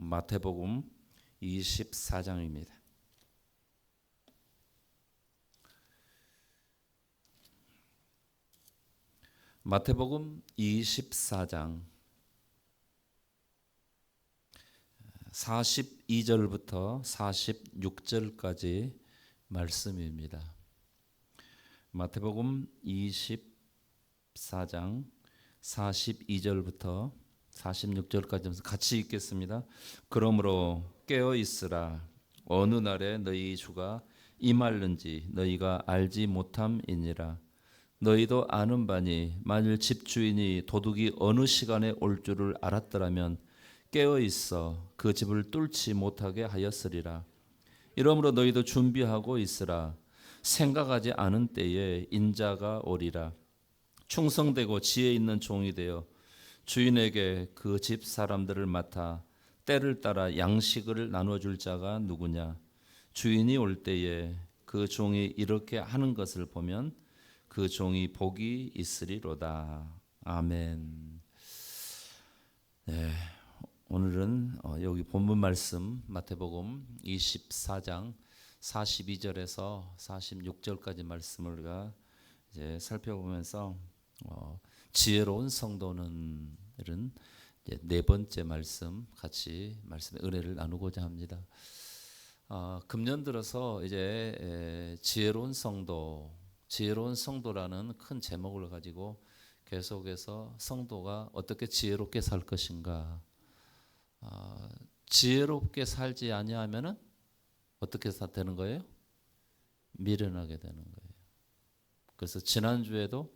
마태복음 24장입니다. 마태복음 24장 42절부터 46절까지 말씀입니다. 마태복음 24장 42절부터 46절까지 같이 읽겠습니다. 그러므로 깨어 있으라. 어느 날에 너희 주가 임할는지 너희가 알지 못함이니라. 너희도 아는 바니 만일 집주인이 도둑이 어느 시간에 올 줄을 알았더라면 깨어 있어 그 집을 뚫지 못하게 하였으리라. 이러므로 너희도 준비하고 있으라. 생각하지 않은 때에 인자가 오리라. 충성되고 지혜 있는 종이 되어 주인에게 그 집 사람들을 맡아 때를 따라 양식을 나눠줄 자가 누구냐. 주인이 올 때에 그 종이 이렇게 하는 것을 보면 그 종이 복이 있으리로다. 아멘. 네, 오늘은 여기 본문 말씀 마태복음 24장 42절에서 46절까지 말씀을 우리가 이제 살펴보면서 지혜로운 성도는 이런 네 번째 말씀 같이 말씀의 은혜를 나누고자 합니다. 금년 들어서 이제 지혜로운 성도라는 큰 제목을 가지고 계속해서 성도가 어떻게 지혜롭게 살 것인가. 지혜롭게 살지 아니하면은 어떻게 되는 거예요? 미련하게 되는 거예요. 그래서 지난주에도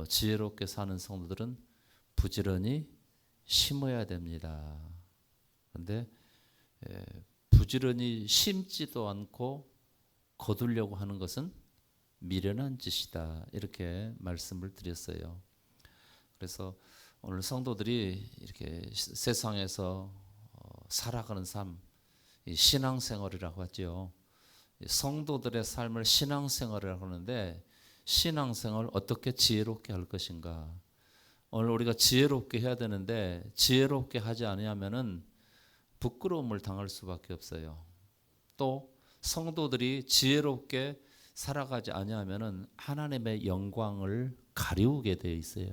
지혜롭게 사는 성도들은 부지런히 심어야 됩니다. 그런데 부지런히 심지도 않고 거두려고 하는 것은 미련한 짓이다. 이렇게 말씀을 드렸어요. 그래서 오늘 성도들이 이렇게 세상에서 살아가는 삶, 신앙생활이라고 하죠. 성도들의 삶을 신앙생활이라고 하는데 신앙생활을 어떻게 지혜롭게 할 것인가. 오늘 우리가 지혜롭게 해야 되는데 지혜롭게 하지 않으면은 부끄러움을 당할 수밖에 없어요. 또 성도들이 지혜롭게 살아가지 아니하면은 하나님의 영광을 가리우게 되어 있어요.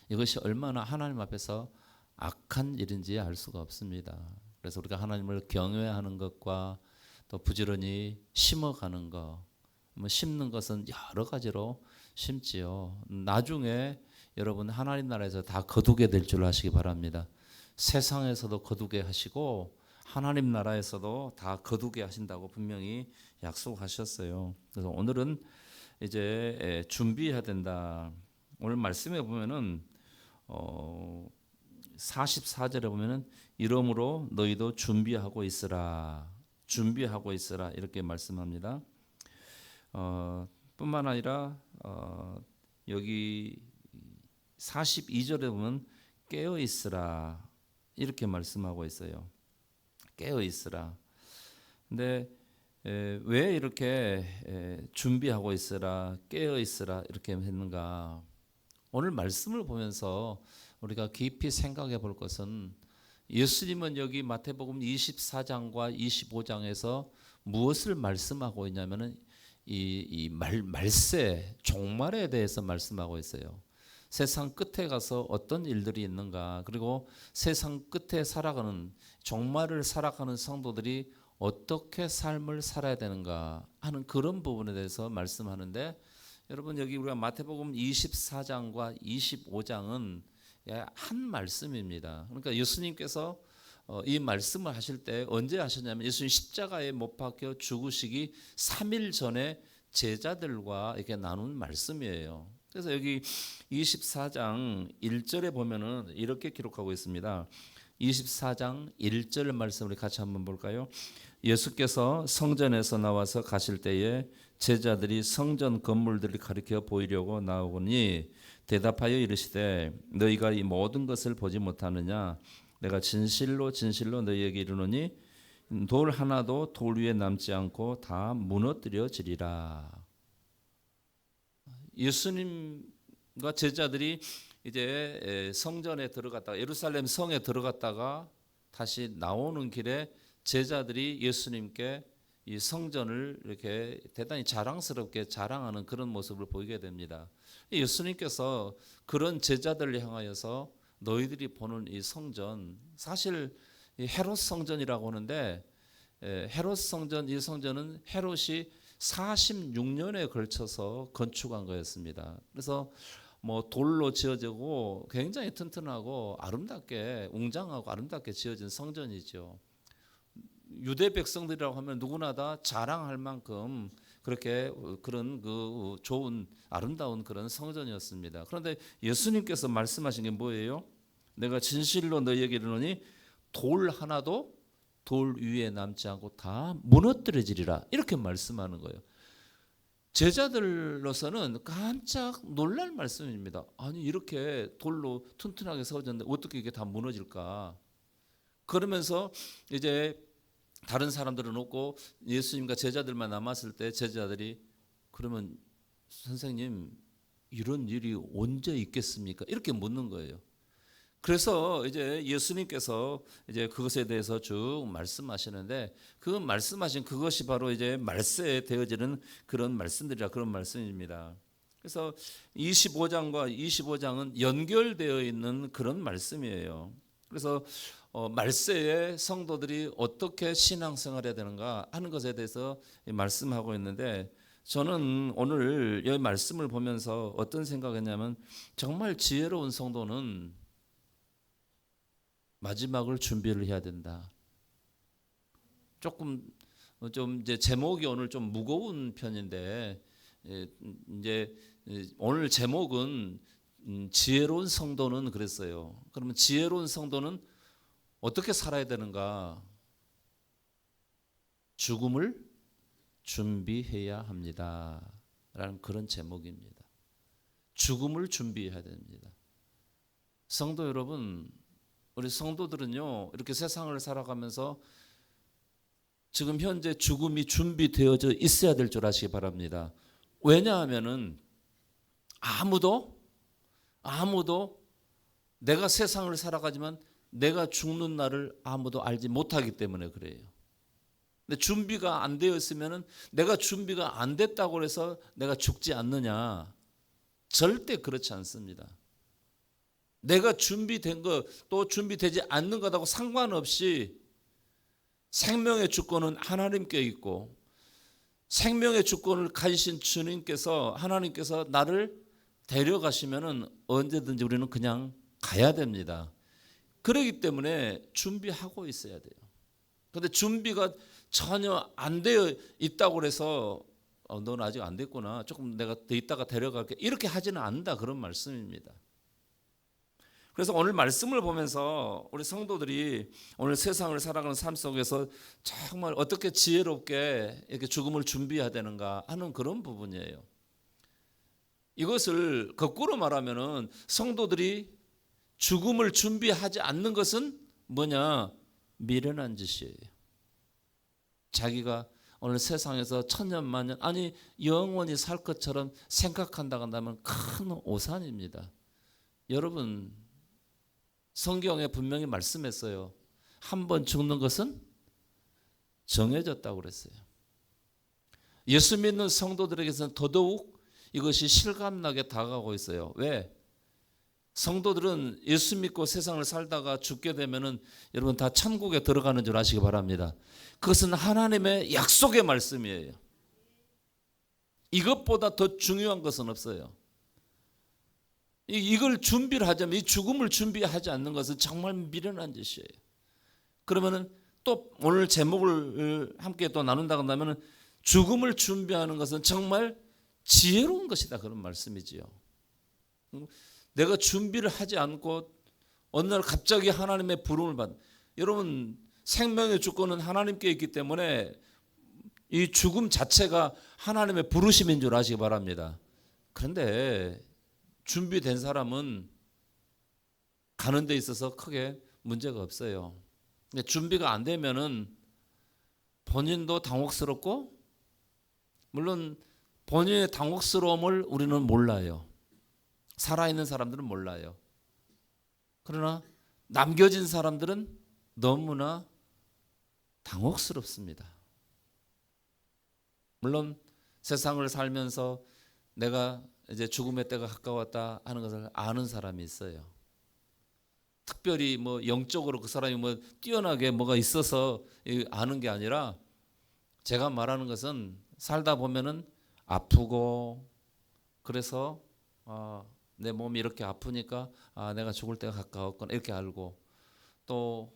이것이 얼마나 하나님 앞에서 악한 일인지 알 수가 없습니다. 그래서 우리가 하나님을 경외하는 것과 또 부지런히 심어가는 것, 심는 것은 여러 가지로 심지요. 나중에 여러분 하나님 나라에서 다 거두게 될 줄 아시기 바랍니다. 세상에서도 거두게 하시고 하나님 나라에서도 다 거두게 하신다고 분명히 약속하셨어요. 그래서 오늘은 이제 준비해야 된다. 오늘 말씀에 보면은 44절에 보면은 이러므로 너희도 준비하고 있으라. 준비하고 있으라 이렇게 말씀합니다. 뿐만 아니라 여기 42절에 보면 깨어 있으라 이렇게 말씀하고 있어요. 깨어 있으라. 근데 왜 이렇게 준비하고 있으라, 깨어 있으라 이렇게 했는가? 오늘 말씀을 보면서 우리가 깊이 생각해 볼 것은 예수님은 여기 마태복음 24장과 25장에서 무엇을 말씀하고 있냐면은 이 말세, 종말에 대해서 말씀하고 있어요. 세상 끝에 가서 어떤 일들이 있는가, 그리고 세상 끝에 살아가는 종말을 살아가는 성도들이 어떻게 삶을 살아야 되는가 하는 그런 부분에 대해서 말씀하는데, 여러분 여기 우리가 마태복음 24장과 25장은 한 말씀입니다. 그러니까 예수님께서 이 말씀을 하실 때 언제 하셨냐면 예수님 십자가에 못 박혀 죽으시기 3일 전에 제자들과 이렇게 나눈 말씀이에요. 그래서 여기 24장 1절에 보면은 이렇게 기록하고 있습니다. 24장 1절 말씀을 같이 한번 볼까요? 예수께서 성전에서 나와서 가실 때에 제자들이 성전 건물들을 가리켜 보이려고 나오니 대답하여 이르시되 너희가 이 모든 것을 보지 못하느냐? 내가 진실로 진실로 너희에게 이르노니 돌 하나도 돌 위에 남지 않고 다 무너뜨려지리라. 예수님과 제자들이 이제 성전에 들어갔다가 예루살렘 성에 들어갔다가 다시 나오는 길에 제자들이 예수님께 이 성전을 이렇게 대단히 자랑스럽게 자랑하는 그런 모습을 보이게 됩니다. 예수님께서 그런 제자들을 향하여서 너희들이 보는 이 성전, 사실 이 헤롯 성전이라고 하는데, 헤롯 성전, 이 성전은 헤롯이 46년에 걸쳐서 건축한 거였습니다. 그래서 뭐 돌로 지어지고 굉장히 튼튼하고 아름답게 웅장하고 아름답게 지어진 성전이죠. 유대 백성들이라고 하면 누구나 다 자랑할 만큼 그렇게 그런 그 좋은 아름다운 그런 성전이었습니다. 그런데 예수님께서 말씀하신 게 뭐예요? 내가 진실로 너희에게 이르노니 돌 하나도 돌 위에 남지 않고 다 무너뜨려지리라, 이렇게 말씀하는 거예요. 제자들로서는 깜짝 놀랄 말씀입니다. 아니 이렇게 돌로 튼튼하게 세워졌는데 어떻게 이게 다 무너질까? 그러면서 이제 다른 사람들은 없고 예수님과 제자들만 남았을 때 제자들이 그러면 선생님 이런 일이 언제 있겠습니까? 이렇게 묻는 거예요. 그래서 이제 예수님께서 이제 그것에 대해서 쭉 말씀하시는데 그 말씀하신 그것이 바로 이제 말세에 되어지는 그런 말씀들이라 그런 말씀입니다. 그래서 25장과 25장은 연결되어 있는 그런 말씀이에요. 그래서 말세에 성도들이 어떻게 신앙생활해야 되는가 하는 것에 대해서 말씀하고 있는데 저는 오늘 이 말씀을 보면서 어떤 생각했냐면 정말 지혜로운 성도는 마지막을 준비를 해야 된다. 조금 좀 이제 제목이 오늘 좀 무거운 편인데 이제 오늘 제목은 지혜로운 성도는 그랬어요. 그러면 지혜로운 성도는 어떻게 살아야 되는가? 죽음을 준비해야 합니다. 라는 그런 제목입니다. 죽음을 준비해야 됩니다. 성도 여러분, 우리 성도들은요, 이렇게 세상을 살아가면서 지금 현재 죽음이 준비되어져 있어야 될 줄 아시기 바랍니다. 왜냐하면은 아무도 내가 세상을 살아가지만 내가 죽는 날을 아무도 알지 못하기 때문에 그래요. 근데 준비가 안 되어 있으면은 내가 준비가 안 됐다고 해서 내가 죽지 않느냐? 절대 그렇지 않습니다. 내가 준비된 것 또 준비되지 않는 것하고 상관없이 생명의 주권은 하나님께 있고 생명의 주권을 가지신 주님께서 하나님께서 나를 데려가시면은 언제든지 우리는 그냥 가야 됩니다. 그렇기 때문에 준비하고 있어야 돼요. 그런데 준비가 전혀 안 되어 있다고 해서 너는 아직 안 됐구나, 조금 내가 더 있다가 데려갈게, 이렇게 하지는 않는다, 그런 말씀입니다. 그래서 오늘 말씀을 보면서 우리 성도들이 오늘 세상을 살아가는 삶 속에서 정말 어떻게 지혜롭게 이렇게 죽음을 준비해야 되는가 하는 그런 부분이에요. 이것을 거꾸로 말하면은 성도들이 죽음을 준비하지 않는 것은 뭐냐? 미련한 짓이에요. 자기가 오늘 세상에서 천년만년 아니 영원히 살 것처럼 생각한다고 한다면 큰 오산입니다. 여러분, 성경에 분명히 말씀했어요. 한 번 죽는 것은 정해졌다고 그랬어요. 예수 믿는 성도들에게서는 더더욱 이것이 실감나게 다가오고 있어요. 왜? 성도들은 예수 믿고 세상을 살다가 죽게 되면은 여러분 다 천국에 들어가는 줄 아시기 바랍니다. 그것은 하나님의 약속의 말씀이에요. 이것보다 더 중요한 것은 없어요. 이걸 준비를 하자면 이 죽음을 준비하지 않는 것은 정말 미련한 짓이에요. 그러면은 또 오늘 제목을 함께 또 나눈다고 한다면은 죽음을 준비하는 것은 정말 지혜로운 것이다, 그런 말씀이지요. 내가 준비를 하지 않고 어느 날 갑자기 하나님의 부름을 여러분 생명의 주권은 하나님께 있기 때문에 이 죽음 자체가 하나님의 부르심인 줄 아시기 바랍니다. 그런데 준비된 사람은 가는 데 있어서 크게 문제가 없어요. 근데 준비가 안 되면은 본인도 당혹스럽고, 물론 본인의 당혹스러움을 우리는 몰라요. 살아있는 사람들은 몰라요. 그러나 남겨진 사람들은 너무나 당혹스럽습니다. 물론 세상을 살면서 내가 이제 죽음의 때가 가까웠다 하는 것을 아는 사람이 있어요. 특별히 뭐 영적으로 그 사람이 뭐 뛰어나게 뭐가 있어서 아는 게 아니라, 제가 말하는 것은 살다 보면은 아프고, 그래서 내 몸이 이렇게 아프니까 내가 죽을 때가 가까웠구나 이렇게 알고, 또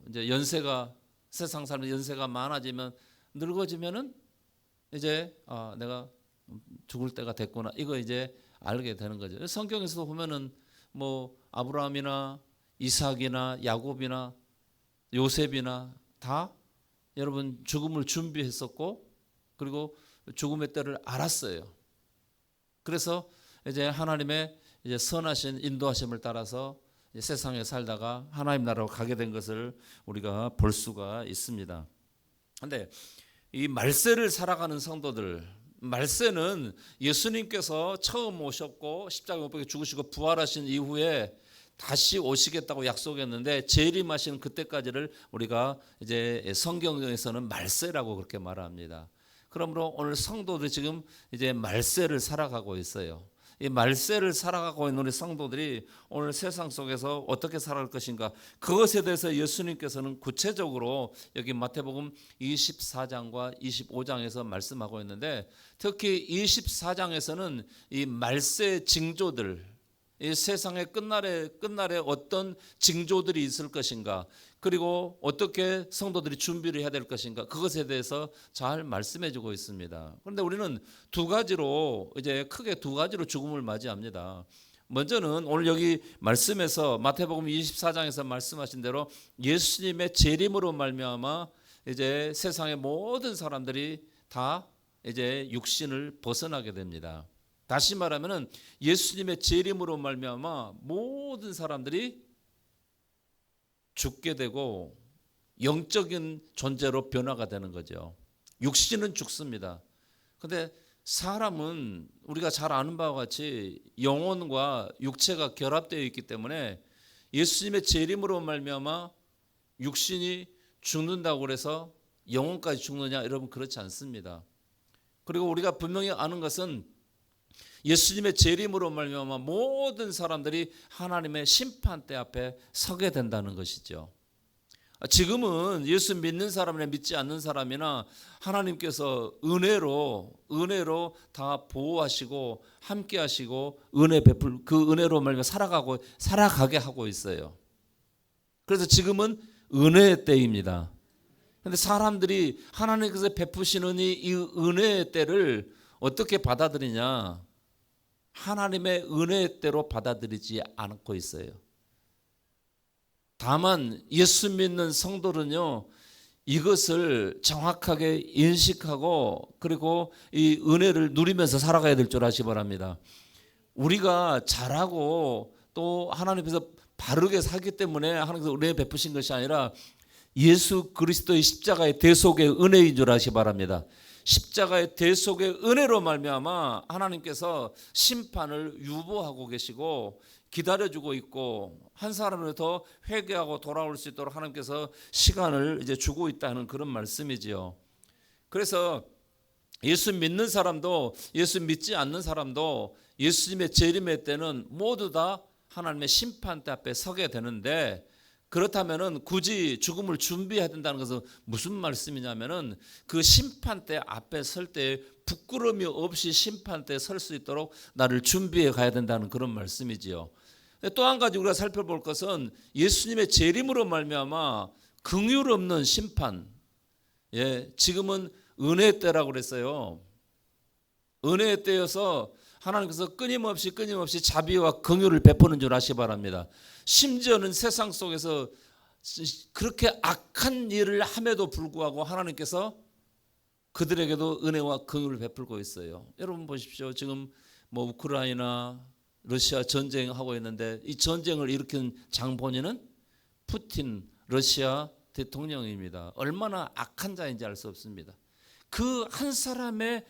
이제 연세가, 세상 살면 연세가 많아지면, 늙어지면은 이제 내가 죽을 때가 됐구나 이거 이제 알게 되는 거죠. 성경에서 보면은 뭐 아브라함이나 이삭이나 야곱이나 요셉이나 다 여러분 죽음을 준비했었고, 그리고 죽음의 때를 알았어요. 그래서 이제 하나님의 이제 선하신 인도하심을 따라서 세상에 살다가 하나님 나라로 가게 된 것을 우리가 볼 수가 있습니다. 그런데 이 말세를 살아가는 성도들, 말세는 예수님께서 처음 오셨고 십자가에 못 박혀 죽으시고 부활하신 이후에 다시 오시겠다고 약속했는데, 재림하시는 그때까지를 우리가 이제 성경에서는 말세라고 그렇게 말합니다. 그러므로 오늘 성도들이 지금 이제 말세를 살아가고 있어요. 이 말세를 살아가고 있는 우리 성도들이 오늘 세상 속에서 어떻게 살아갈 것인가, 그것에 대해서 예수님께서는 구체적으로 여기 마태복음 24장과 25장에서 말씀하고 있는데, 특히 24장에서는 이 말세 징조들, 이 세상의 끝날에 어떤 징조들이 있을 것인가, 그리고 어떻게 성도들이 준비를 해야 될 것인가, 그것에 대해서 잘 말씀해 주고 있습니다. 그런데 우리는 크게 두 가지로 죽음을 맞이합니다. 먼저는 오늘 여기 말씀에서 마태복음 24장에서 말씀하신 대로 예수님의 재림으로 말미암아 이제 세상의 모든 사람들이 다 이제 육신을 벗어나게 됩니다. 다시 말하면은 예수님의 재림으로 말미암아 모든 사람들이 죽게 되고 영적인 존재로 변화가 되는 거죠. 육신은 죽습니다. 그런데 사람은 우리가 잘 아는 바와 같이 영혼과 육체가 결합되어 있기 때문에 예수님의 재림으로 말미암아 육신이 죽는다고 해서 영혼까지 죽느냐, 여러분 그렇지 않습니다. 그리고 우리가 분명히 아는 것은 예수님의 재림으로 말미암아 모든 사람들이 하나님의 심판대 앞에 서게 된다는 것이죠. 지금은 예수 믿는 사람이나 믿지 않는 사람이나 하나님께서 은혜로 다 보호하시고 함께하시고 은혜 베풀, 그 은혜로 말미암아 살아가게 하고 있어요. 그래서 지금은 은혜의 때입니다. 그런데 사람들이 하나님께서 베푸시는 이 은혜의 때를 어떻게 받아들이냐? 하나님의 은혜의 때로 받아들이지 않고 있어요. 다만 예수 믿는 성도는요, 이것을 정확하게 인식하고 그리고 이 은혜를 누리면서 살아가야 될 줄 아시기 바랍니다. 우리가 잘하고 또 하나님께서 바르게 살기 때문에 하나님께서 은혜 베푸신 것이 아니라 예수 그리스도의 십자가의 대속의 은혜인 줄 아시기 바랍니다. 십자가의 대속의 은혜로 말미암아 하나님께서 심판을 유보하고 계시고 기다려주고 있고, 한 사람을 더 회개하고 돌아올 수 있도록 하나님께서 시간을 이제 주고 있다는 그런 말씀이지요. 그래서 예수 믿는 사람도 예수 믿지 않는 사람도 예수님의 재림의 때는 모두 다 하나님의 심판대 앞에 서게 되는데, 그렇다면은 굳이 죽음을 준비해야 된다는 것은 무슨 말씀이냐면은 그 심판대 앞에 설 때 부끄러움이 없이 심판대에 설 수 있도록 나를 준비해 가야 된다는 그런 말씀이지요. 또 한 가지 우리가 살펴볼 것은 예수님의 재림으로 말미암아 긍휼 없는 심판. 지금은 은혜의 때라고 그랬어요. 은혜의 때여서 하나님께서 끊임없이 자비와 긍휼을 베푸는 줄 아시기 바랍니다. 심지어는 세상 속에서 그렇게 악한 일을 함에도 불구하고 하나님께서 그들에게도 은혜와 긍휼을 베풀고 있어요. 여러분 보십시오. 지금 뭐 우크라이나 러시아 전쟁하고 있는데 이 전쟁을 일으킨 장본인은 푸틴 러시아 대통령입니다. 얼마나 악한 자인지 알 수 없습니다. 그 한 사람의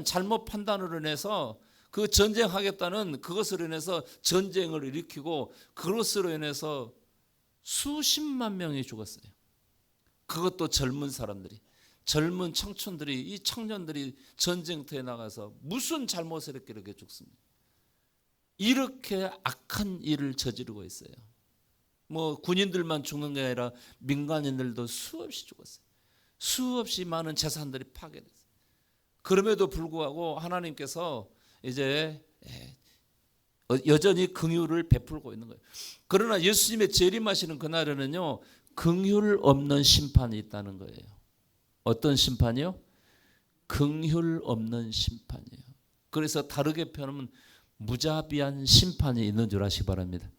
잘못 판단으로 인해서 그 전쟁하겠다는 그것으로 인해서 전쟁을 일으키고, 그것으로 인해서 수십만 명이 죽었어요. 그것도 젊은 사람들이, 젊은 청춘들이, 이 청년들이 전쟁터에 나가서 무슨 잘못을 했기에 이렇게 죽습니다. 이렇게 악한 일을 저지르고 있어요. 뭐 군인들만 죽는 게 아니라 민간인들도 수없이 죽었어요. 수없이 많은 재산들이 파괴됐어요. 그럼에도 불구하고 하나님께서 이제 여전히 긍휼을 베풀고 있는 거예요. 그러나 예수님의 재림하시는 그날에는요, 긍휼 없는 심판이 있다는 거예요. 어떤 심판이요? 긍휼 없는 심판이에요. 그래서 다르게 표현하면 무자비한 심판이 있는 줄 아시기 바랍니다.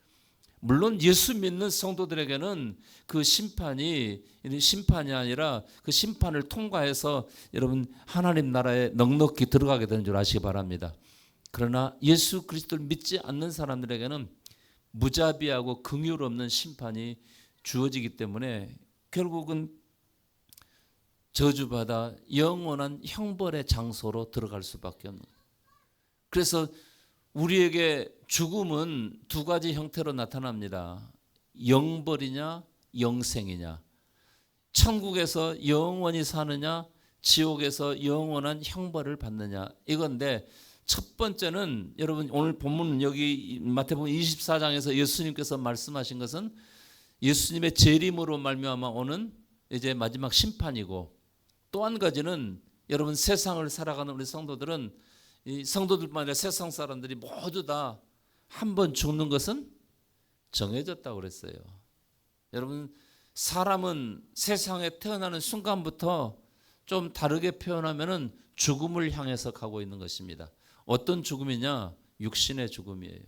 물론 예수 믿는 성도들에게는 그 심판이 아니라 그 심판을 통과해서 여러분 하나님 나라에 넉넉히 들어가게 되는 줄 아시기 바랍니다. 그러나 예수 그리스도를 믿지 않는 사람들에게는 무자비하고 긍휼 없는 심판이 주어지기 때문에 결국은 저주받아 영원한 형벌의 장소로 들어갈 수밖에 없는 거예요. 그래서 우리에게 죽음은 두 가지 형태로 나타납니다. 영벌이냐 영생이냐, 천국에서 영원히 사느냐 지옥에서 영원한 형벌을 받느냐, 이건데 첫 번째는 여러분 오늘 본문 여기 마태복음 24장에서 예수님께서 말씀하신 것은 예수님의 재림으로 말미암아 오는 이제 마지막 심판이고, 또 한 가지는 여러분 세상을 살아가는 우리 성도들은, 이 성도들뿐만 아니라 세상 사람들이 모두 다 한 번 죽는 것은 정해졌다고 그랬어요. 여러분 사람은 세상에 태어나는 순간부터 좀 다르게 표현하면은 죽음을 향해서 가고 있는 것입니다. 어떤 죽음이냐? 육신의 죽음이에요.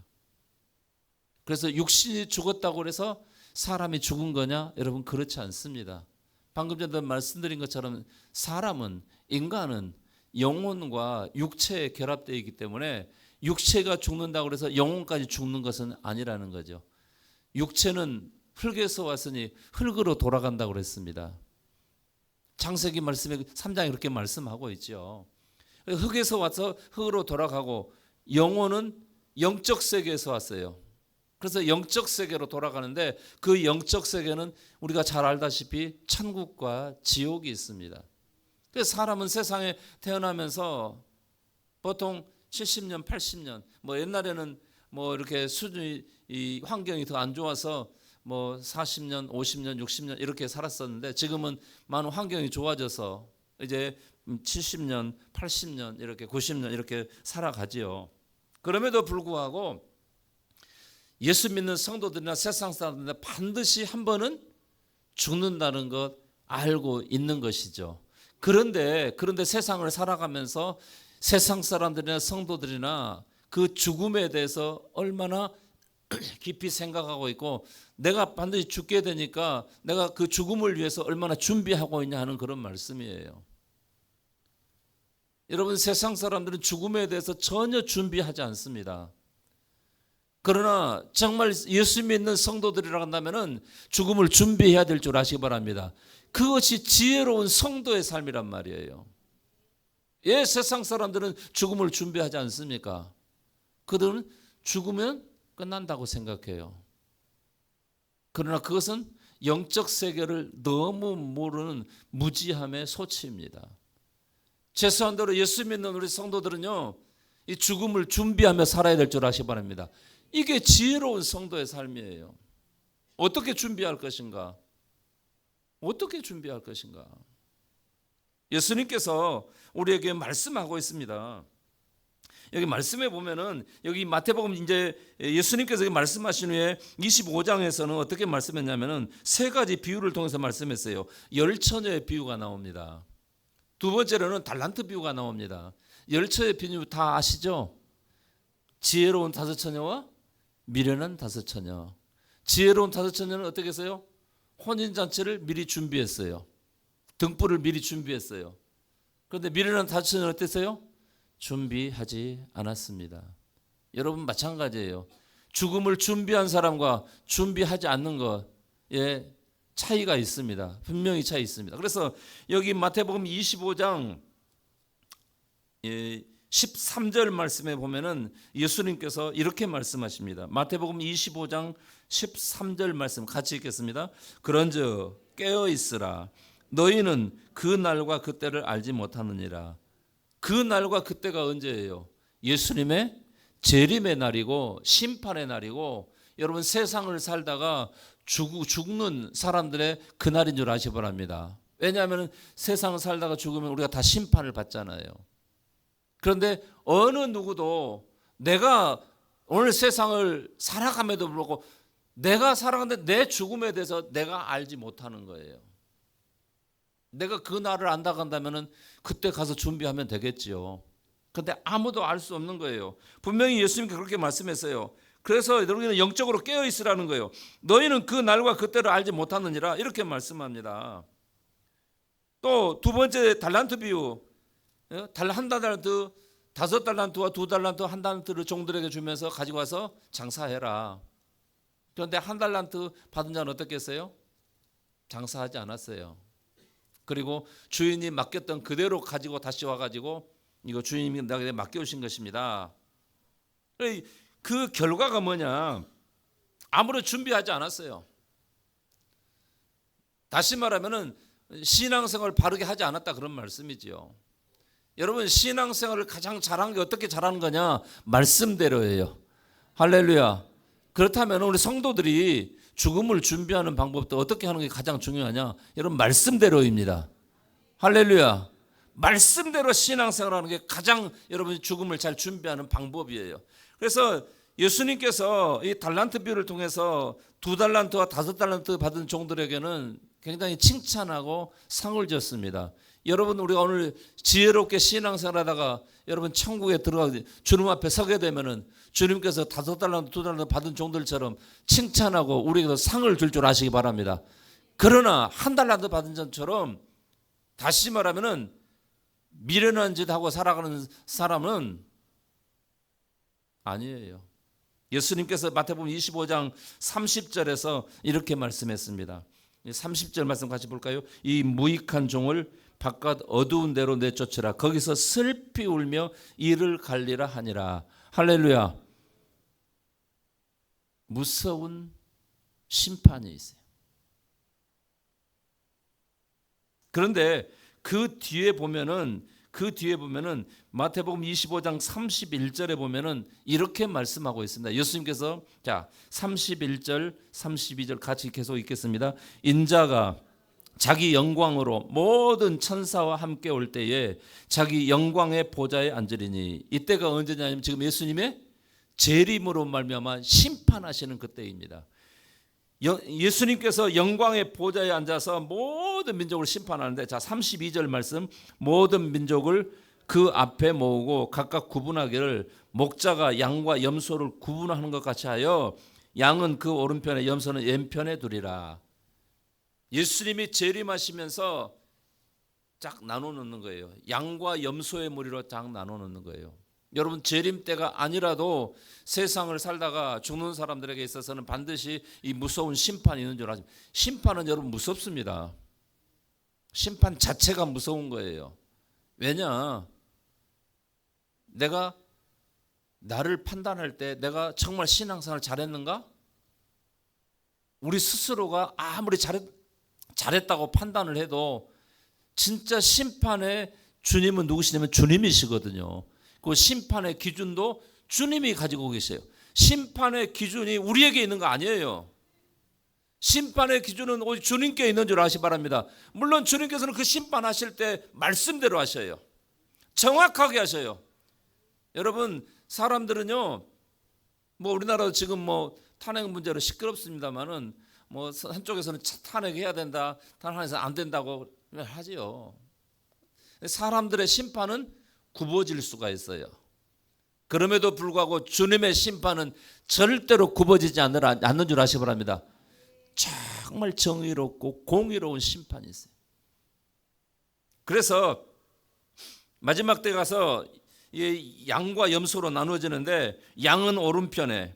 그래서 육신이 죽었다고 해서 사람이 죽은 거냐? 여러분 그렇지 않습니다. 방금 전에 말씀드린 것처럼 사람은, 인간은 영혼과 육체에 결합되어 있기 때문에 육체가 죽는다고 해서 영혼까지 죽는 것은 아니라는 거죠. 육체는 흙에서 왔으니 흙으로 돌아간다고 그랬습니다. 창세기 말씀에 3장에 그렇게 말씀하고 있죠. 흙에서 와서 흙으로 돌아가고, 영혼은 영적 세계에서 왔어요. 그래서 영적 세계로 돌아가는데 그 영적 세계는 우리가 잘 알다시피 천국과 지옥이 있습니다. 그래서 사람은 세상에 태어나면서 보통 70년, 80년, 뭐 옛날에는 뭐 이렇게 수준이 이 환경이 더 안 좋아서 뭐 40년, 50년, 60년 이렇게 살았었는데 지금은 많은 환경이 좋아져서 이제 70년, 80년, 이렇게 90년 이렇게 살아가지요. 그럼에도 불구하고 예수 믿는 성도들이나 세상 사람들은 반드시 한 번은 죽는다는 것 알고 있는 것이죠. 그런데 세상을 살아가면서 세상 사람들이나 성도들이나 그 죽음에 대해서 얼마나 깊이 생각하고 있고, 내가 반드시 죽게 되니까 내가 그 죽음을 위해서 얼마나 준비하고 있냐 하는 그런 말씀이에요. 여러분 세상 사람들은 죽음에 대해서 전혀 준비하지 않습니다. 그러나 정말 예수 믿는 성도들이라고 한다면 죽음을 준비해야 될 줄 아시기 바랍니다. 그것이 지혜로운 성도의 삶이란 말이에요. 예, 세상 사람들은 죽음을 준비하지 않습니까? 그들은 죽으면 끝난다고 생각해요. 그러나 그것은 영적 세계를 너무 모르는 무지함의 소치입니다. 최소한대로 예수 믿는 우리 성도들은요, 이 죽음을 준비하며 살아야 될 줄 아시기 바랍니다. 이게 지혜로운 성도의 삶이에요. 어떻게 준비할 것인가? 어떻게 준비할 것인가? 예수님께서 우리에게 말씀하고 있습니다. 여기 말씀해 보면은 여기 마태복음 이제 예수님께서 말씀하신 후에 25장에서는 어떻게 말씀했냐면은 세 가지 비유를 통해서 말씀했어요. 10처녀의 비유가 나옵니다. 두 번째로는 달란트 비유가 나옵니다. 10처의 비유 다 아시죠? 지혜로운 5처녀와 미련한 5처녀. 지혜로운 5처녀는 어떻게 했어요? 혼인잔치를 미리 준비했어요. 등불을 미리 준비했어요. 그런데 미련한 5처녀는 어땠어요? 준비하지 않았습니다. 여러분 마찬가지예요. 죽음을 준비한 사람과 준비하지 않는 것에 차이가 있습니다. 분명히 차이 있습니다. 그래서 여기 마태복음 25장 13절 말씀에 보면은 예수님께서 이렇게 말씀하십니다. 마태복음 25장 13절 말씀 같이 읽겠습니다. 그런즉 깨어 있으라. 너희는 그 날과 그때를 알지 못하느니라. 그 날과 그때가 언제예요? 예수님의 재림의 날이고 심판의 날이고, 여러분 세상을 살다가 죽는 사람들의 그날인 줄 아시기 바랍니다. 왜냐하면 세상을 살다가 죽으면 우리가 다 심판을 받잖아요. 그런데 어느 누구도 내가 오늘 세상을 살아감에도 불구하고 내가 살아가는데 내 죽음에 대해서 내가 알지 못하는 거예요. 내가 그 날을 안다고 한다면 그때 가서 준비하면 되겠지요. 그런데 아무도 알 수 없는 거예요. 분명히 예수님께 그렇게 말씀했어요. 그래서 너희는 영적으로 깨어 있으라는 거예요. 너희는 그 날과 그때를 알지 못하느니라, 이렇게 말씀합니다. 또 두 번째 달란트 비유, 한 달란트, 5달란트와 2달란트, 1달란트를 종들에게 주면서 가지고 와서 장사해라. 그런데 1달란트 받은 자는 어떻게 했어요? 장사하지 않았어요. 그리고 주인이 맡겼던 그대로 가지고 다시 와가지고 이거 주인이 나에게 맡겨오신 것입니다. 그 결과가 뭐냐? 아무런 준비하지 않았어요. 다시 말하면은 신앙생활을 바르게 하지 않았다, 그런 말씀이지요. 여러분, 신앙생활을 가장 잘한 게 어떻게 잘하는 거냐? 말씀대로예요. 할렐루야. 그렇다면 우리 성도들이 죽음을 준비하는 방법도 어떻게 하는 게 가장 중요하냐? 여러분, 말씀대로입니다. 할렐루야. 말씀대로 신앙생활하는 게 가장 여러분이 죽음을 잘 준비하는 방법이에요. 그래서 예수님께서 이 달란트 비유를 통해서 2달란트와 5달란트 받은 종들에게는 굉장히 칭찬하고 상을 줬습니다. 여러분, 우리가 오늘 지혜롭게 신앙생활하다가 여러분 천국에 들어가게 주님 앞에 서게 되면은 주님께서 5달란트, 2달란트 받은 종들처럼 칭찬하고 우리에게도 상을 줄 줄 아시기 바랍니다. 그러나 1달란트 받은 자처럼 다시 말하면은 미련한 짓 하고 살아가는 사람은 아니에요. 예수님께서 마태복음 25장 30절에서 이렇게 말씀했습니다. 30절 말씀 같이 볼까요? 이 무익한 종을 바깥 어두운 데로 내쫓으라. 거기서 슬피 울며 이를 갈리라 하니라. 할렐루야. 무서운 심판이 있어요. 그런데 그 뒤에 보면은 마태복음 25장 31절에 보면은 이렇게 말씀하고 있습니다. 예수님께서 자 31절 32절 같이 계속 읽겠습니다. 인자가 자기 영광으로 모든 천사와 함께 올 때에 자기 영광의 보좌에 앉으리니, 이때가 언제냐면 지금 예수님의 재림으로 말미암아 심판하시는 그때입니다. 예수님께서 영광의 보좌에 앉아서 모든 민족을 심판하는데, 자 32절 말씀, 모든 민족을 그 앞에 모으고 각각 구분하기를 목자가 양과 염소를 구분하는 것 같이 하여 양은 그 오른편에 염소는 왼편에 두리라. 예수님이 재림하시면서 쫙 나눠 놓는 거예요. 양과 염소의 무리로 쫙 나눠 놓는 거예요. 여러분, 재림 때가 아니라도 세상을 살다가 죽는 사람들에게 있어서는 반드시 이 무서운 심판이 있는 줄 아십니까? 심판은 여러분 무섭습니다. 심판 자체가 무서운 거예요. 왜냐? 내가 나를 판단할 때 내가 정말 신앙생활을 잘했는가? 우리 스스로가 아무리 잘했다고 판단을 해도 진짜 심판의 주님은 누구시냐면 주님이시거든요. 그 심판의 기준도 주님이 가지고 계세요. 심판의 기준이 우리에게 있는 거 아니에요. 심판의 기준은 오직 주님께 있는 줄 아시기 바랍니다. 물론 주님께서는 그 심판하실 때 말씀대로 하셔요. 정확하게 하셔요. 여러분, 사람들은요, 뭐 우리나라도 지금 뭐 탄핵 문제로 시끄럽습니다만은 뭐 한쪽에서는 탄핵해야 된다, 탄핵해서 안 된다고 하지요. 사람들의 심판은 굽어질 수가 있어요. 그럼에도 불구하고 주님의 심판은 절대로 굽어지지 않는 줄 아시기 바랍니다. 정말 정의롭고 공의로운 심판이 있어요. 그래서 마지막 때 가서 양과 염소로 나누어지는데, 양은 오른편에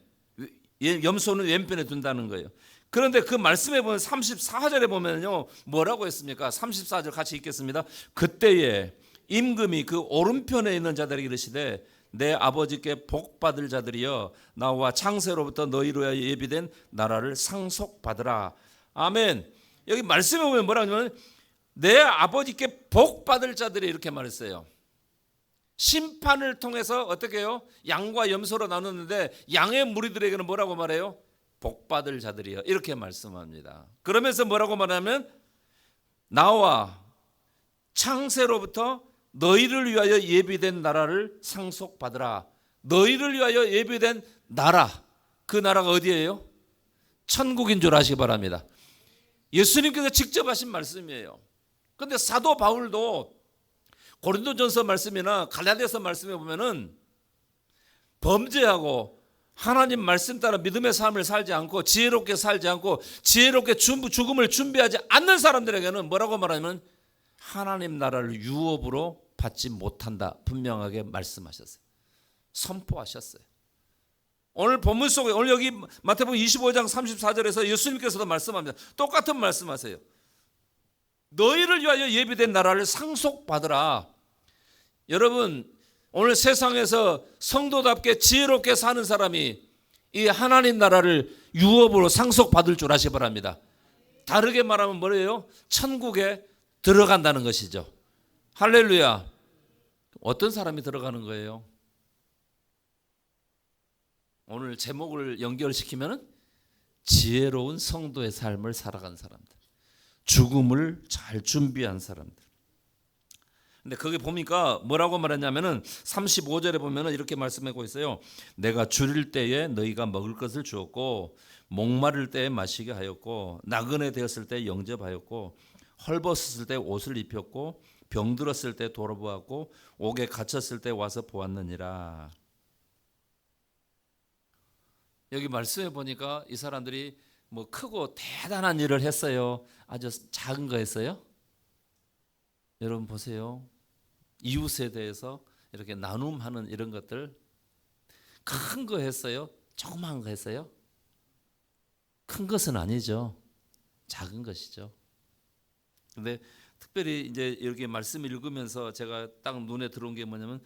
염소는 왼편에 둔다는 거예요. 그런데 그 말씀에 보면 34절에 보면요, 뭐라고 했습니까? 34절 같이 읽겠습니다. 그때에 임금이 그 오른편에 있는 자들에게 이르시되 내 아버지께 복받을 자들이여 나와 창세로부터 너희로 하여 예비된 나라를 상속받으라. 아멘. 여기 말씀에 보면 뭐라 하냐면 내 아버지께 복받을 자들이 이렇게 말했어요. 심판을 통해서 어떻게 해요? 양과 염소로 나눴는데 양의 무리들에게는 뭐라고 말해요? 복받을 자들이여 이렇게 말씀합니다. 그러면서 뭐라고 말하면 나와 창세로부터 너희를 위하여 예비된 나라를 상속받으라. 너희를 위하여 예비된 나라, 그 나라가 어디예요? 천국인 줄 아시기 바랍니다. 예수님께서 직접 하신 말씀이에요. 그런데 사도 바울도 고린도전서 말씀이나 갈라디아서 말씀에 보면은 범죄하고 하나님 말씀 따라 믿음의 삶을 살지 않고 지혜롭게 살지 않고 지혜롭게 죽음을 준비하지 않는 사람들에게는 뭐라고 말하냐면 하나님 나라를 유업으로 받지 못한다 분명하게 말씀하셨어요. 선포하셨어요. 오늘 본문 속에 오늘 여기 마태복음 25장 34절에서 예수님께서도 말씀합니다. 똑같은 말씀하세요. 너희를 위하여 예비된 나라를 상속받으라. 여러분 오늘 세상에서 성도답게 지혜롭게 사는 사람이 이 하나님 나라를 유업으로 상속받을 줄 아시기 바랍니다. 다르게 말하면 뭐예요? 천국에 들어간다는 것이죠. 할렐루야. 어떤 사람이 들어가는 거예요? 오늘 제목을 연결시키면 지혜로운 성도의 삶을 살아간 사람들, 죽음을 잘 준비한 사람들. 근데 거기 보니까 뭐라고 말했냐면은 35절에 보면은 이렇게 말씀하고 있어요. 내가 줄일 때에 너희가 먹을 것을 주었고 목마를 때에 마시게 하였고 나그네 되었을 때 영접하였고 헐벗었을 때 옷을 입혔고 병들었을 때 돌보았고 옥에 갇혔을 때 와서 보았느니라. 여기 말씀해 보니까 이 사람들이 뭐 크고 대단한 일을 했어요? 아주 작은 거 했어요? 여러분 보세요. 이웃에 대해서 이렇게 나눔하는 이런 것들 큰 거 했어요? 조그만 거 했어요? 큰 것은 아니죠. 작은 것이죠. 근데 특별히 이제 이렇게 말씀 읽으면서 제가 딱 눈에 들어온 게 뭐냐면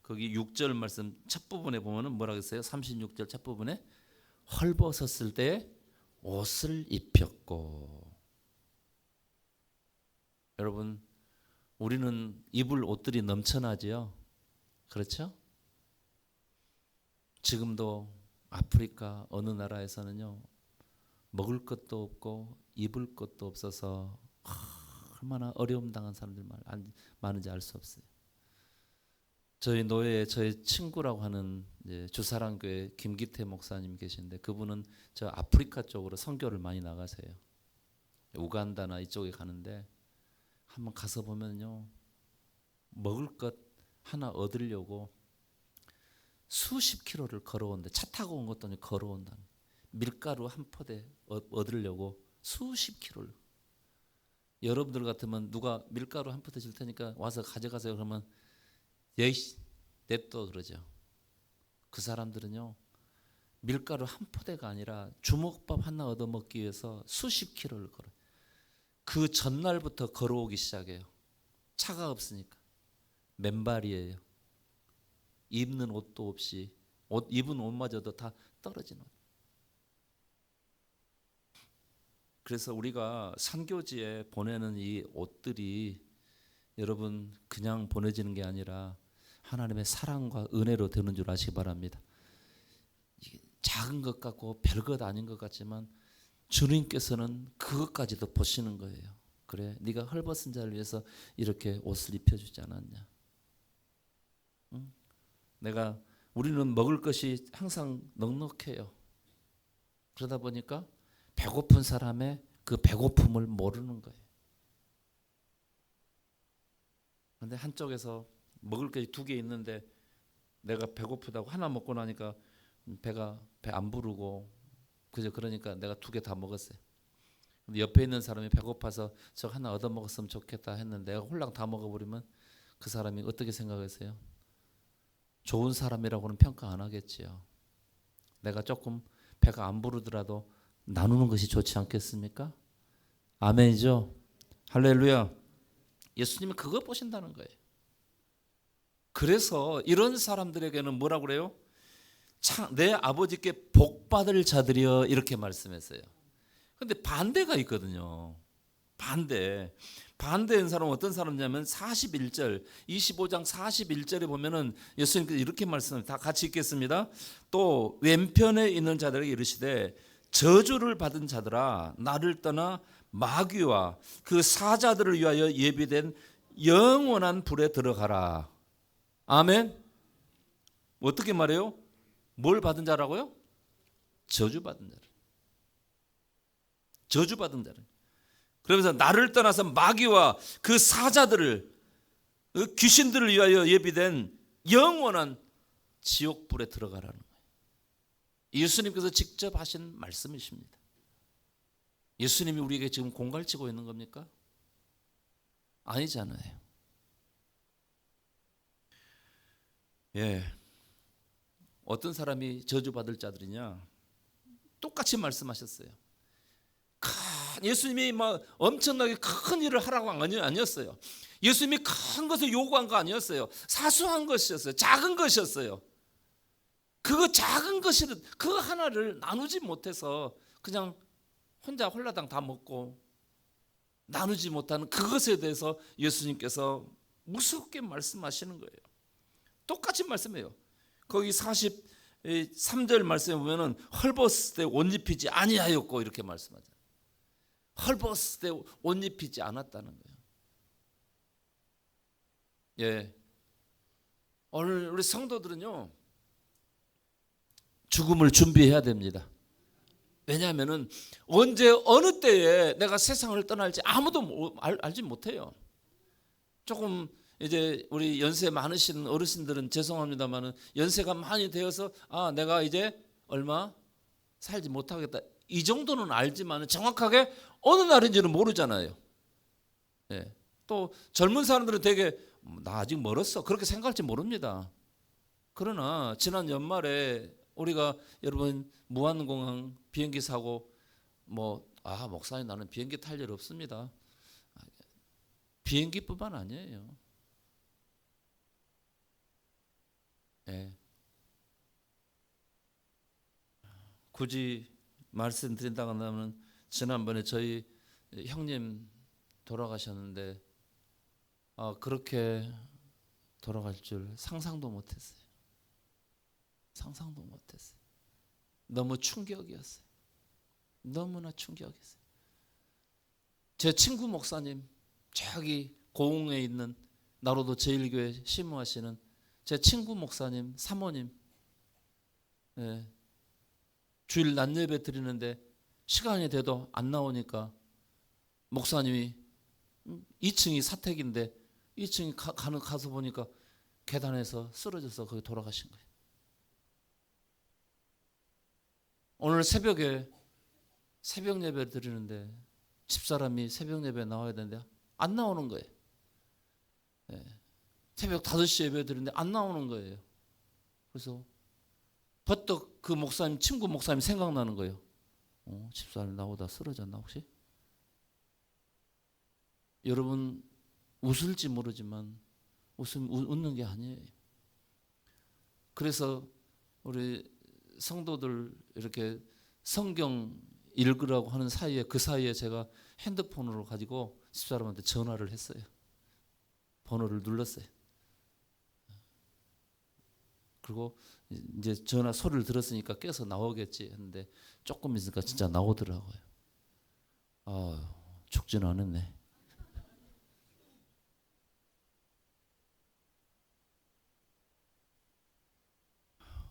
거기 6절 말씀 첫 부분에 보면은 뭐라고 했어요? 36절 첫 부분에 헐벗었을 때 옷을 입혔고. 여러분 우리는 입을 옷들이 넘쳐나지요. 그렇죠? 지금도 아프리카 어느 나라에서는요 먹을 것도 없고 입을 것도 없어서 얼마나 어려움 당한 사람들 많은지 알 수 없어요. 저희 노예에 저희 친구라고 하는 주사랑교회 김기태 목사님 계신데 그분은 저 아프리카 쪽으로 선교를 많이 나가세요. 우간다나 이쪽에 가는데 한번 가서 보면요 먹을 것 하나 얻으려고 수십 킬로를 걸어온대. 차 타고 온 것도 아니고 걸어온다. 밀가루 한 포대 얻으려고 수십 킬로를. 여러분들 같으면 누가 밀가루 한 포대 줄 테니까 와서 가져가세요 그러면 예이 냅둬 그러죠. 그 사람들은요 밀가루 한 포대가 아니라 주먹밥 하나 얻어먹기 위해서 수십 킬로를 걸어요. 그 전날부터 걸어오기 시작해요. 차가 없으니까. 맨발이에요. 입는 옷도 없이 입은 옷마저도 다 떨어진 옷. 그래서 우리가 선교지에 보내는 이 옷들이 여러분 그냥 보내지는 게 아니라 하나님의 사랑과 은혜로 되는 줄 아시기 바랍니다. 작은 것 같고 별것 아닌 것 같지만 주님께서는 그것까지도 보시는 거예요. 그래, 네가 헐벗은 자를 위해서 이렇게 옷을 입혀주지 않았냐? 응? 우리는 먹을 것이 항상 넉넉해요. 그러다 보니까 배고픈 사람의 그 배고픔을 모르는 거예요. 그런데 한쪽에서 먹을 것이 2개 있는데 내가 배고프다고 하나 먹고 나니까 배 안 부르고 그러니까 내가 2개 다 먹었어요. 근데 옆에 있는 사람이 배고파서 저 하나 얻어 먹었으면 좋겠다 했는데 내가 홀랑 다 먹어버리면 그 사람이 어떻게 생각했어요? 좋은 사람이라고는 평가 안 하겠지요. 내가 조금 배가 안 부르더라도 나누는 것이 좋지 않겠습니까? 아멘이죠. 할렐루야. 예수님은 그거 보신다는 거예요. 그래서 이런 사람들에게는 뭐라고 그래요? 내 아버지께 복받을 자들이여 이렇게 말씀했어요. 근데 반대가 있거든요. 반대인 사람은 어떤 사람이냐면 41절 25장 41절에 보면은 예수님께서 이렇게 말씀합니다. 다 같이 읽겠습니다. 또 왼편에 있는 자들에게 이르시되 저주를 받은 자들아 나를 떠나 마귀와 그 사자들을 위하여 예비된 영원한 불에 들어가라. 아멘. 어떻게 말해요? 뭘 받은 자라고요? 저주받은 자를. 저주받은 자를. 그러면서 나를 떠나서 마귀와 그 사자들을, 그 귀신들을 위하여 예비된 영원한 지옥불에 들어가라는 거예요. 예수님께서 직접 하신 말씀이십니다. 예수님이 우리에게 지금 공갈치고 있는 겁니까? 아니잖아요. 예. 어떤 사람이 저주받을 자들이냐? 똑같이 말씀하셨어요. 예수님이 막 엄청나게 큰 일을 하라고 한 거 아니었어요. 예수님이 큰 것을 요구한 거 아니었어요. 사소한 것이었어요. 작은 것이었어요. 그거 작은 것을 그 하나를 나누지 못해서 그냥 혼자 홀라당 다 먹고 나누지 못하는 그것에 대해서 예수님께서 무섭게 말씀하시는 거예요. 똑같이 말씀해요. 거기 43절 말씀에 보면은 헐벗을 때 옷 입히지 아니하였고 이렇게 말씀하잖아요. 헐벗을 때 옷 입히지 않았다는 거예요. 예. 오늘 우리 성도들은요 죽음을 준비해야 됩니다. 왜냐하면은 언제 어느 때에 내가 세상을 떠날지 아무도 알지 못해요. 조금 이제 우리 연세 많으신 어르신들은 죄송합니다만은 연세가 많이 되어서 내가 이제 얼마 살지 못하겠다 이 정도는 알지만 정확하게 어느 날인지는 모르잖아요. 예. 또 젊은 사람들은 되게 나 아직 멀었어 그렇게 생각할지 모릅니다. 그러나 지난 연말에 우리가 여러분 무안공항 비행기 사고 목사님 나는 비행기 탈 일 없습니다. 비행기뿐만 아니에요. 예. 굳이 말씀드린다고 하면 지난번에 저희 형님 돌아가셨는데 그렇게 돌아갈 줄 상상도 못했어요. 상상도 못했어요. 너무 충격이었어요. 너무나 충격이었어요. 제 친구 목사님 저기 고흥에 있는 나로도 제일교회 심무하시는 제 친구 목사님 사모님 주일 낮 예배 드리는데 시간이 돼도 안 나오니까 목사님이 2층이 사택인데 2층이 가서 보니까 계단에서 쓰러져서 거기 돌아가신 거예요. 오늘 새벽에 새벽 예배 드리는데 집사람이 새벽 예배 나와야 되는데 안 나오는 거예요. 새벽 5시 예배 드리는데 안 나오는 거예요. 그래서 버떡 그 목사님 친구 목사님 생각나는 거예요. 집사람 나오다 쓰러졌나 혹시? 여러분 웃을지 모르지만 웃는 게 아니에요. 그래서 우리 성도들 이렇게 성경 읽으라고 하는 사이에 그 사이에 제가 핸드폰으로 가지고 집사람한테 전화를 했어요. 번호를 눌렀어요. 그리고 이제 전화 소리를 들었으니까 깨서 나오겠지 했는데 조금 있으니까 진짜 나오더라고요. 죽지는 않았네.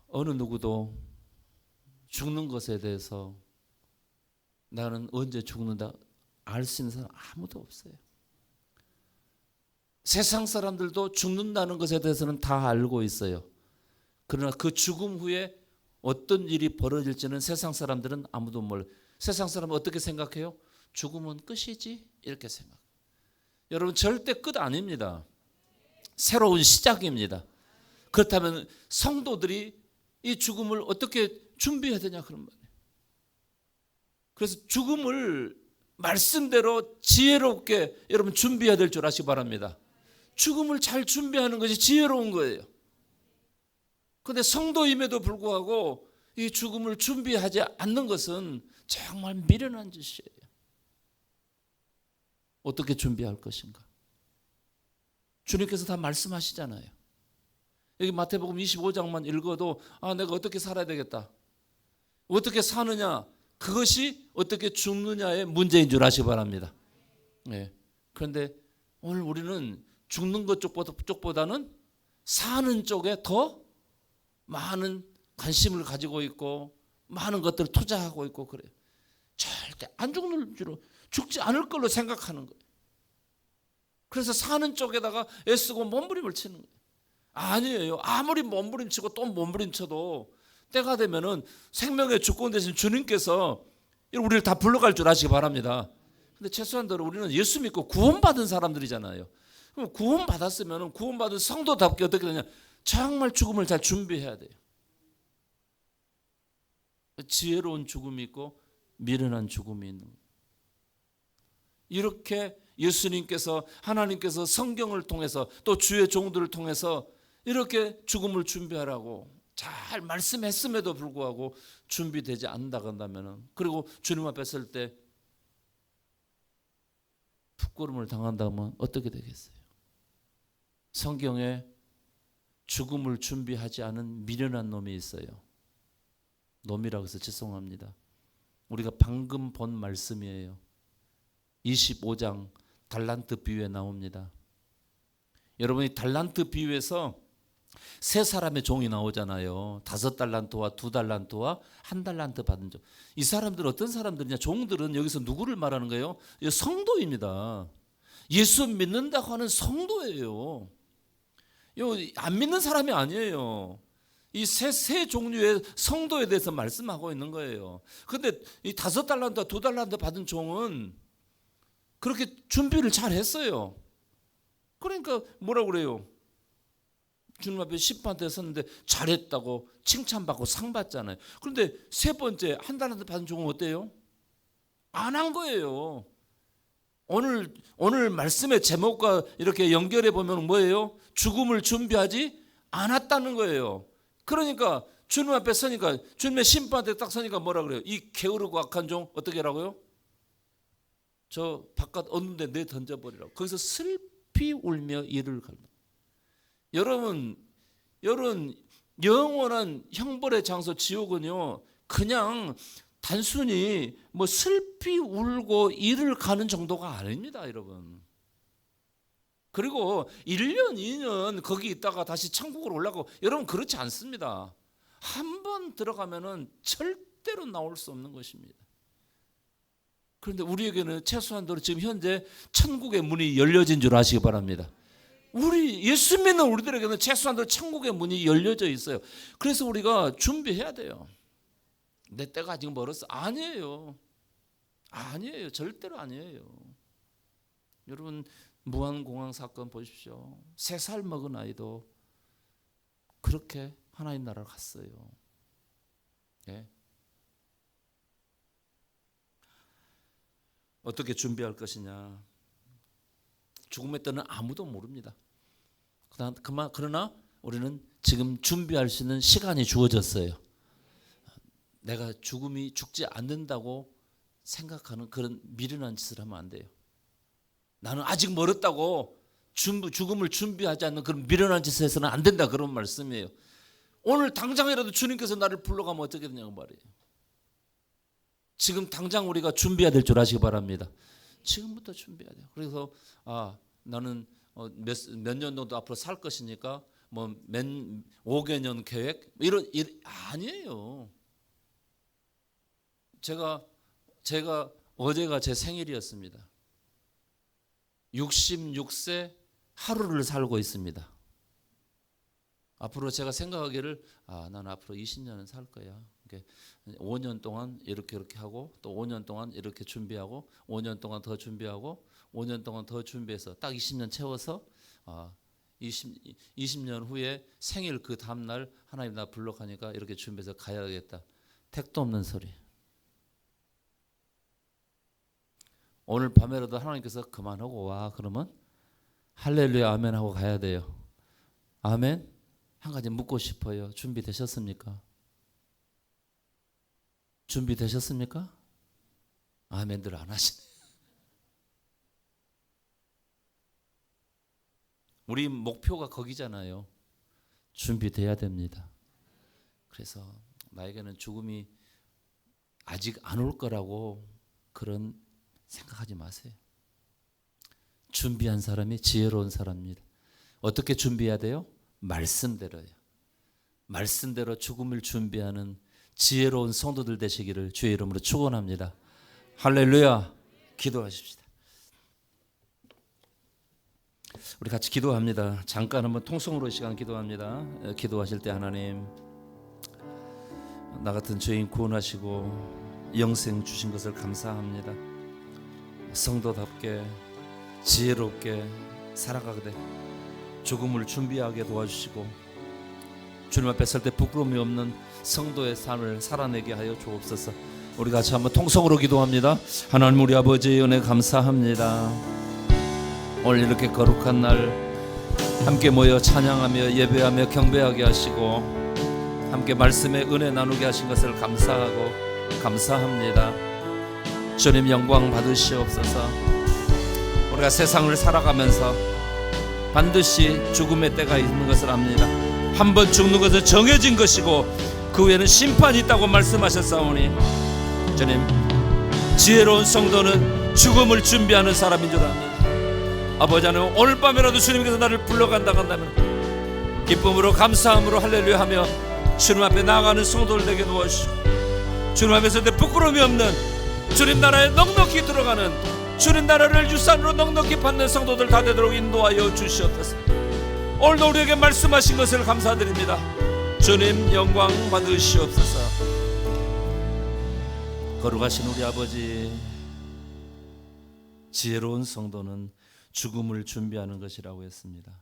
어느 누구도 죽는 것에 대해서 나는 언제 죽는다 알 수 있는 사람 아무도 없어요. 세상 사람들도 죽는다는 것에 대해서는 다 알고 있어요. 그러나 그 죽음 후에 어떤 일이 벌어질지는 세상 사람들은 아무도 몰라요. 세상 사람은 어떻게 생각해요? 죽음은 끝이지 이렇게 생각. 여러분 절대 끝 아닙니다. 새로운 시작입니다. 그렇다면 성도들이 이 죽음을 어떻게 준비해야 되냐 그런 말이에요. 그래서 죽음을 말씀대로 지혜롭게 여러분 준비해야 될 줄 아시기 바랍니다. 죽음을 잘 준비하는 것이 지혜로운 거예요. 그런데 성도임에도 불구하고 이 죽음을 준비하지 않는 것은 정말 미련한 짓이에요. 어떻게 준비할 것인가? 주님께서 다 말씀하시잖아요. 여기 마태복음 25장만 읽어도 내가 어떻게 살아야 되겠다. 어떻게 사느냐, 그것이 어떻게 죽느냐의 문제인 줄 아시기 바랍니다. 네. 그런데 오늘 우리는 죽는 것 쪽보다는 사는 쪽에 더 많은 관심을 가지고 있고 많은 것들을 투자하고 있고 그래요. 절대 안 죽는 줄로, 죽지 않을 걸로 생각하는 거예요. 그래서 사는 쪽에다가 애쓰고 몸부림을 치는 거예요. 아니에요. 아무리 몸부림치고 또 몸부림쳐도 때가 되면은 생명의 주권 되신 주님께서 우리를 다 불러갈 줄 아시기 바랍니다. 근데 최소한대로 우리는 예수 믿고 구원받은 사람들이잖아요. 그럼 구원받았으면 구원받은 성도답게 어떻게 되냐, 정말 죽음을 잘 준비해야 돼요. 지혜로운 죽음이 있고 미련한 죽음이 있는 거예요. 이렇게 예수님께서, 하나님께서 성경을 통해서 또 주의 종들을 통해서 이렇게 죽음을 준비하라고 잘 말씀했음에도 불구하고 준비되지 않는다 한다면, 그리고 주님 앞에 설 때 부끄러움을 당한다면 어떻게 되겠어요? 성경에 죽음을 준비하지 않은 미련한 놈이 있어요. 놈이라고 해서 죄송합니다. 우리가 방금 본 말씀이에요. 25장 달란트 비유에 나옵니다. 여러분이 달란트 비유에서 세 사람의 종이 나오잖아요. 5달란트와 2달란트와 1달란트 받은 종. 이 사람들은 어떤 사람들이냐? 종들은 여기서 누구를 말하는 거예요? 성도입니다. 예수 믿는다고 하는 성도예요. 안 믿는 사람이 아니에요. 이 세 종류의 성도에 대해서 말씀하고 있는 거예요. 그런데 이 5달란트와 2달란트 받은 종은 그렇게 준비를 잘 했어요. 그러니까 뭐라고 그래요? 주님 앞에 심판대에 섰는데 잘했다고 칭찬받고 상 받잖아요. 그런데 세 번째 1달란트 받은 종은 어때요? 안 한 거예요. 오늘 말씀의 제목과 이렇게 연결해 보면 뭐예요? 죽음을 준비하지 않았다는 거예요. 그러니까 주님 앞에 서니까, 주님의 심판대에 딱 서니까 뭐라 그래요? 이 게으르고 악한 종 어떻게 하라고요? 저 바깥 어느 데 내 던져버리라고. 거기서 슬피 울며 이를 갈라. 여러분 영원한 형벌의 장소 지옥은요, 그냥 단순히 뭐 슬피 울고 이를 가는 정도가 아닙니다, 여러분. 그리고 1년, 2년 거기 있다가 다시 천국으로 올라가고, 여러분 그렇지 않습니다. 한 번 들어가면은 절대로 나올 수 없는 것입니다. 그런데 우리에게는 최소한도로 지금 현재 천국의 문이 열려진 줄 아시기 바랍니다. 우리 예수 믿는 우리들에게는 최소한도로 천국의 문이 열려져 있어요. 그래서 우리가 준비해야 돼요. 내 때가 아직 멀었어. 아니에요. 절대로 아니에요. 여러분 무한공항 사건 보십시오. 3살 먹은 아이도 그렇게 하나님 나라를 갔어요. 네. 어떻게 준비할 것이냐? 죽음의 때는 아무도 모릅니다. 그러나 우리는 지금 준비할 수 있는 시간이 주어졌어요. 내가 죽지 않는다고 생각하는 그런 미련한 짓을 하면 안 돼요. 나는 아직 멀었다고 죽음을 준비하지 않는 그런 미련한 짓을 해서는 안 된다, 그런 말씀이에요. 오늘 당장이라도 주님께서 나를 불러가면 어떻게 되냐고 말이에요. 지금 당장 우리가 준비해야 될 줄 아시기 바랍니다. 지금부터 준비해야 돼요. 그래서 나는 몇 년 정도 앞으로 살 것이니까 뭐 5개년 계획 이런 아니에요. 제가 어제가 제 생일이었습니다. 66세 하루를 살고 있습니다. 앞으로 제가 생각하기를 난 앞으로 20년은 살 거야. 5년 동안 이렇게 하고 또 5년 동안 이렇게 준비하고 5년 동안 더 준비하고 5년 동안 더 준비해서 딱 20년 채워서 20년 후에 생일 그 다음날 하나님 나 불러가니까 이렇게 준비해서 가야겠다. 택도 없는 소리. 오늘 밤에라도 하나님께서 그만하고 와 그러면 할렐루야 아멘 하고 가야 돼요. 아멘. 한 가지 묻고 싶어요. 준비되셨습니까? 준비되셨습니까? 아멘들 안 하시네. 우리 목표가 거기잖아요. 준비돼야 됩니다. 그래서 나에게는 죽음이 아직 안 올 거라고 그런 생각하지 마세요. 준비한 사람이 지혜로운 사람입니다. 어떻게 준비해야 돼요? 말씀대로요. 말씀대로 죽음을 준비하는 지혜로운 성도들 되시기를 주의 이름으로 축원합니다. 할렐루야. 기도하십시다. 우리 같이 기도합니다. 잠깐 한번 통성으로 시간 기도합니다. 기도하실 때 하나님, 나 같은 죄인 구원하시고 영생 주신 것을 감사합니다. 성도답게 지혜롭게 살아가게 돼 죽음을 준비하게 도와주시고 주님 앞에 설 때 부끄러움이 없는 성도의 삶을 살아내게 하여 주옵소서. 우리 같이 한번 통성으로 기도합니다. 하나님 우리 아버지의 은혜 감사합니다. 오늘 이렇게 거룩한 날 함께 모여 찬양하며 예배하며 경배하게 하시고 함께 말씀의 은혜 나누게 하신 것을 감사하고 감사합니다. 주님 영광 받으시옵소서. 우리가 세상을 살아가면서 반드시 죽음의 때가 있는 것을 압니다. 한 번 죽는 것은 정해진 것이고 그 후에는 심판이 있다고 말씀하셨사오니 주님, 지혜로운 성도는 죽음을 준비하는 사람인 줄 압니다. 아버지 하나님, 오늘 밤에라도 주님께서 나를 불러간다 한다면 기쁨으로 감사함으로 할렐루야 하며 주님 앞에 나아가는 성도를 되게 도와주시고 주님 앞에 설 때 부끄러움이 없는 주님 나라에 넉넉히 들어가는 주님 나라를 유산으로 넉넉히 받는 성도들 다 되도록 인도하여 주시옵소서. 오늘도 우리에게 말씀하신 것을 감사드립니다. 주님 영광 받으시옵소서. 거룩하신 우리 아버지, 지혜로운 성도는 죽음을 준비하는 것이라고 했습니다.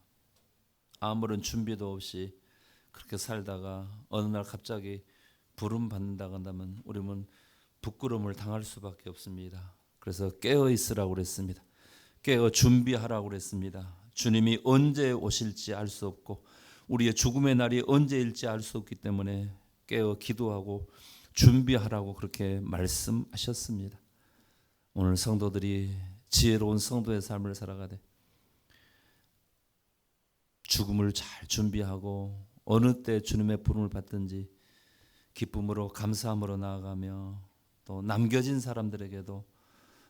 아무런 준비도 없이 그렇게 살다가 어느 날 갑자기 부름 받는다고 한다면 우리는 부끄러움을 당할 수밖에 없습니다. 그래서 깨어 있으라고 그랬습니다. 깨어 준비하라고 그랬습니다. 주님이 언제 오실지 알 수 없고 우리의 죽음의 날이 언제일지 알 수 없기 때문에 깨어 기도하고 준비하라고 그렇게 말씀하셨습니다. 오늘 성도들이 지혜로운 성도의 삶을 살아가되 죽음을 잘 준비하고 어느 때 주님의 부름을 받든지 기쁨으로 감사함으로 나아가며 또 남겨진 사람들에게도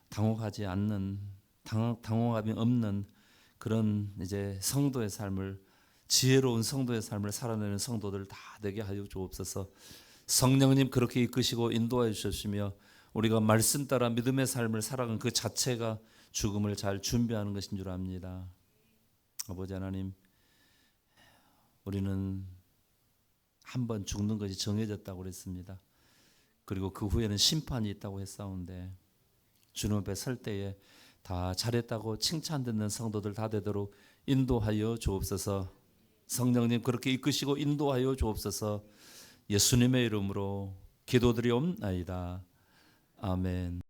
당혹하지 않는 당혹함이 없는 그런 이제 성도의 삶을 지혜로운 성도의 삶을 살아내는 성도들 다 되게 하여 주옵소서. 성령님 그렇게 이끄시고 인도하여 주시며 우리가 말씀 따라 믿음의 삶을 살아가는 그 자체가 죽음을 잘 준비하는 것인 줄 압니다. 아버지 하나님, 우리는 한 번 죽는 것이 정해졌다고 그랬습니다. 그리고 그 후에는 심판이 있다고 했사온데 주님 앞에 설 때에 다 잘했다고 칭찬 듣는 성도들 다 되도록 인도하여 주옵소서. 성령님 그렇게 이끄시고 인도하여 주옵소서. 예수님의 이름으로 기도드리옵나이다. 아멘.